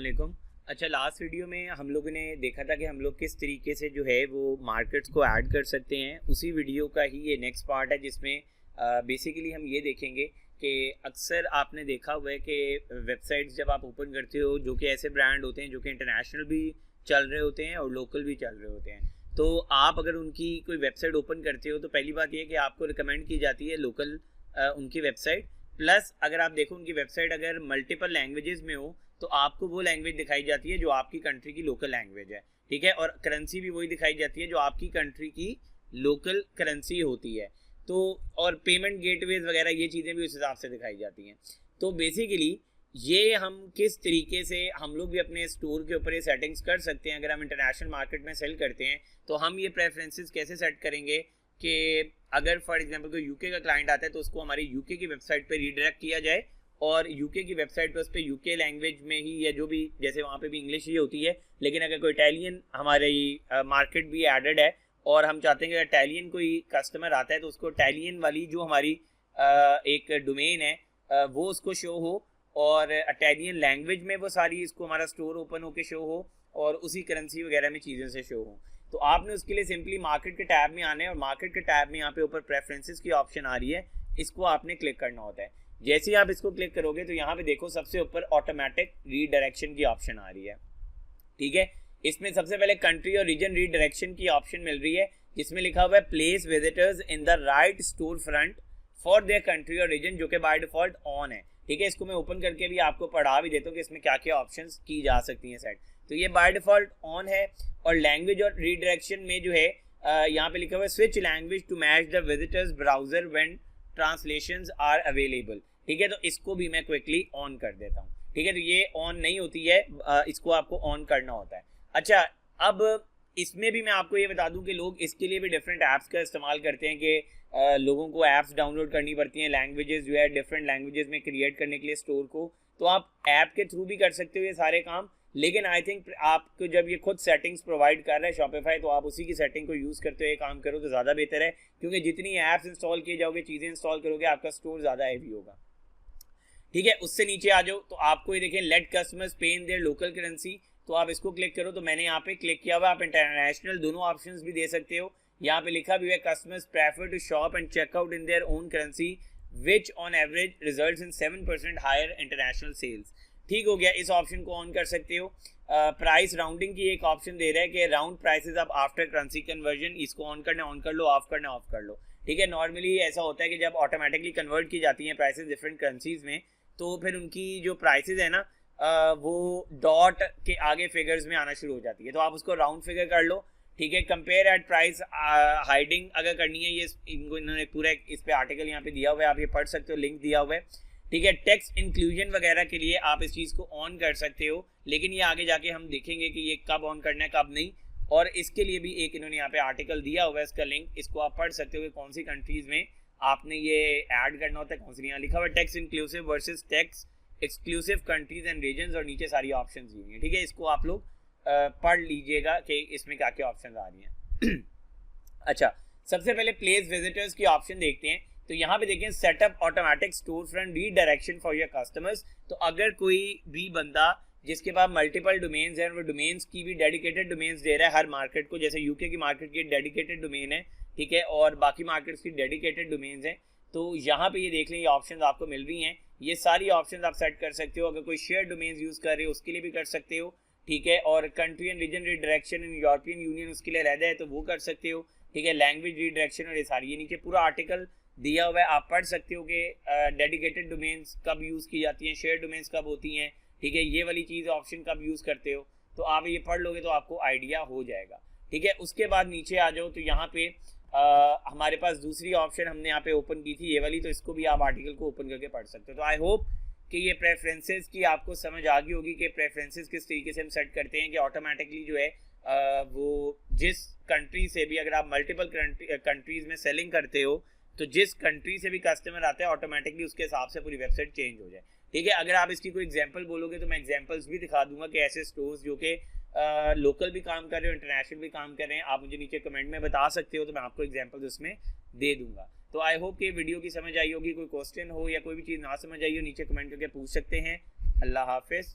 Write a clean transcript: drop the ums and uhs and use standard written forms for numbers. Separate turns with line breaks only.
वालेकुम। अच्छा, last video में हम लोगों ने देखा था कि हम लोग किस तरीके से जो है वो मार्केट्स को ऐड कर सकते हैं। उसी वीडियो का ही ये नेक्स्ट पार्ट है जिसमें बेसिकली हम ये देखेंगे कि अक्सर आपने देखा हुआ है कि वेबसाइट्स जब आप ओपन करते हो जो कि ऐसे ब्रांड होते हैं जो कि इंटरनेशनल भी चल रहे होते हैं और लोकल भी चल रहे होते हैं, तो आप अगर उनकी कोई वेबसाइट ओपन करते हो तो पहली बात यह है कि आपको रिकमेंड की जाती है लोकल उनकी वेबसाइट। प्लस अगर आप देखो उनकी वेबसाइट अगर मल्टीपल लैंग्वेजेस में हो तो आपको वो लैंग्वेज दिखाई जाती है जो आपकी कंट्री की लोकल लैंग्वेज है, ठीक है। और करेंसी भी वही दिखाई जाती है जो आपकी कंट्री की लोकल करेंसी होती है। तो और पेमेंट गेटवेज वगैरह ये चीज़ें भी उस हिसाब से दिखाई जाती हैं। तो बेसिकली ये हम किस तरीके से हम लोग भी अपने स्टोर के ऊपर ये सेटिंग्स कर सकते हैं। अगर हम इंटरनेशनल मार्केट में सेल करते हैं तो हम ये प्रेफरेंसेस कैसे सेट करेंगे कि अगर फॉर एग्जांपल कोई यूके का क्लाइंट आता है तो उसको हमारी यूके की वेबसाइट पे रीडायरेक्ट किया जाए और यूके की वेबसाइट पे उस पर यूके लैंग्वेज में ही या जो भी, जैसे वहाँ पे भी इंग्लिश ही होती है, लेकिन अगर कोई इटालियन हमारे मार्केट भी एडेड है और हम चाहते हैं कि इटालियन कोई कस्टमर आता है तो उसको इटालियन वाली जो हमारी एक डोमेन है वो उसको शो हो और इटालियन लैंग्वेज में वो सारी इसको हमारा स्टोर ओपन होकर शो हो और उसी करेंसी वगैरह में चीज़ें से शो हो। तो आपने उसके लिए सिंपली मार्केट के टैब में आना है और मार्केट के टैब में यहाँ पे ऊपर प्रेफरेंसेस की ऑप्शन आ रही है, इसको आपने क्लिक करना होता है। जैसे ही आप इसको क्लिक करोगे तो यहाँ पे देखो सबसे ऊपर ऑटोमेटिक रीडायरेक्शन की ऑप्शन आ रही है, ठीक है। इसमें सबसे पहले कंट्री और रीजन रीडायरेक्शन की ऑप्शन मिल रही है जिसमें लिखा हुआ है place visitors in the right store front for their country और रीजन, जो कि बाय डिफॉल्ट ऑन है, ठीक है। इसको मैं ओपन करके भी आपको पढ़ा भी देता हूँ कि इसमें क्या क्या ऑप्शंस की जा सकती हैं सेट। तो ये बाय डिफॉल्ट ऑन है। और लैंग्वेज और रीडायरेक्शन में जो है यहाँ पे लिखा हुआ है switch language to match the visitors browser when translations are available, ठीक है। तो इसको भी मैं क्विकली ऑन कर देता हूँ, ठीक है। तो ये ऑन नहीं होती है, इसको आपको ऑन करना होता है। अच्छा, अब इसमें भी मैं आपको ये बता दूं कि लोग इसके लिए भी डिफरेंट ऐप्स का इस्तेमाल करते हैं कि लोगों को ऐप्स डाउनलोड करनी पड़ती हैं, लैंग्वेजेस जो है डिफरेंट लैंग्वेजेस में क्रिएट करने के लिए स्टोर को। तो आप ऐप के थ्रू भी कर सकते हो ये सारे काम, लेकिन आई थिंक आपको जब ये खुद सेटिंग्स प्रोवाइड कर रहा है शॉपिफाई तो आप उसी की सेटिंग को यूज़ करते हुए काम करो तो ज़्यादा बेहतर है, क्योंकि जितनी ऐप्स इंस्टॉल किए जाओगे, चीज़ें इंस्टॉल करोगे, आपका स्टोर ज़्यादा हैवी होगा, ठीक है। उससे नीचे आ जाओ तो आपको ये देखें लेट कस्टमर्स पे इन देयर लोकल करेंसी, तो आप इसको क्लिक करो। तो मैंने यहाँ पे क्लिक किया हुआ, आप इंटरनेशनल दोनों ऑप्शंस भी दे सकते हो। यहाँ पे लिखा भी है customers prefer to shop and check out in their own currency which on average results in 7% higher international sales, ठीक हो गया। इस ऑप्शन को ऑन कर सकते हो। प्राइस राउंडिंग की एक ऑप्शन दे रहा है कि राउंड प्राइसेस अब आफ्टर करेंसी कन्वर्जन, इसको ऑन करना ऑन कर लो, ऑफ करना ऑफ कर लो, ठीक है। नॉर्मली ऐसा होता है कि जब ऑटोमेटिकली कन्वर्ट की जाती हैं प्राइसेस डिफरेंट करेंसीज में तो फिर उनकी जो प्राइसेस है ना वो डॉट के आगे फिगर्स में आना शुरू हो जाती है, तो आप उसको राउंड फिगर कर लो, ठीक है। कंपेयर एट प्राइस हाइडिंग अगर करनी है, ये इनको इन्होंने पूरा इस पे आर्टिकल यहाँ पे दिया हुआ है, आप ये पढ़ सकते हो, लिंक दिया हुआ है, ठीक है। टेक्स्ट इंक्लूजन वगैरह के लिए आप इस चीज़ को ऑन कर सकते हो, लेकिन ये आगे जाके हम देखेंगे कि ये कब ऑन करना है कब नहीं। और इसके लिए भी एक इन्होंने यहाँ पे आर्टिकल दिया हुआ है, इसका लिंक, इसको आप पढ़ सकते हो कि कौन सी कंट्रीज में आपने ये ऐड करना होता है, कौन सी। यहाँ लिखा हुआ है tax inclusive versus tax exclusive countries and regions और नीचे सारी ऑप्शंस दी हुई हैं, ठीक है। इसको आप लोग पढ़ लीजिएगा कि इसमें क्या क्या ऑप्शंस आ रही हैं। अच्छा, सबसे पहले प्लेस विजिटर्स की ऑप्शन देखते हैं। तो यहाँ पे देखें setup automatic store front redirection for your customers. तो अगर कोई भी बंदा जिसके पास मल्टीपल डोमेन्स हैं, वो डोमेन्स की भी डेडिकेटेड डोमेन्स दे रहा है हर मार्केट को, जैसे यूके की मार्केट की डेडिकेटेड डोमेन है, ठीक है, और बाकी मार्केट्स की डेडिकेटेड डोमेन्स हैं। तो यहाँ पे ये देख लें, ये ऑप्शंस आपको मिल रही हैं, ये सारी ऑप्शंस आप सेट कर सकते हो। अगर कोई शेयर डोमेन्स यूज़ कर रहे हो उसके लिए भी कर सकते हो, ठीक है। और country and region redirection in European Union उसके लिए रहता है तो वो कर सकते हो, ठीक है। लैंग्वेज रीडायरेक्शन और ये सारी, ये नीचे पूरा आर्टिकल दिया हुआ है, आप पढ़ सकते हो कि डेडिकेटेड डोमेन्स कब यूज़ की जाती हैं, शेयर डोमेन्स कब होती हैं, ठीक है। ये वाली चीज़ ऑप्शन कब यूज़ करते हो, तो आप ये पढ़ लोगे तो आपको आइडिया हो जाएगा, ठीक है। उसके बाद नीचे आ जाओ तो यहाँ पे हमारे पास दूसरी ऑप्शन हमने यहाँ पे ओपन की थी, ये वाली, तो इसको भी आप आर्टिकल को ओपन करके पढ़ सकते हो। तो आई होप कि ये प्रेफरेंसेस की आपको समझ आ गई होगी कि प्रेफरेंसेस किस तरीके से हम सेट करते हैं कि ऑटोमेटिकली जो है वो जिस कंट्री से भी, अगर आप मल्टीपल कंट्रीज में सेलिंग करते हो तो जिस कंट्री से भी कस्टमर आता है ऑटोमेटिकली उसके हिसाब से पूरी वेबसाइट चेंज हो जाए, ठीक है। अगर आप इसकी कोई एग्जांपल बोलोगे तो मैं एग्जांपल्स भी दिखा दूंगा कि ऐसे स्टोर्स जो कि लोकल भी काम कर रहे हो, इंटरनेशनल भी काम कर रहे हैं, आप मुझे नीचे कमेंट में बता सकते हो तो मैं आपको एग्जांपल्स उसमें दे दूंगा। तो आई होप कि वीडियो की समझ आई होगी। कोई क्वेश्चन हो या कोई भी चीज़ ना समझ आई हो नीचे कमेंट करके पूछ सकते हैं। अल्लाह हाफिज़।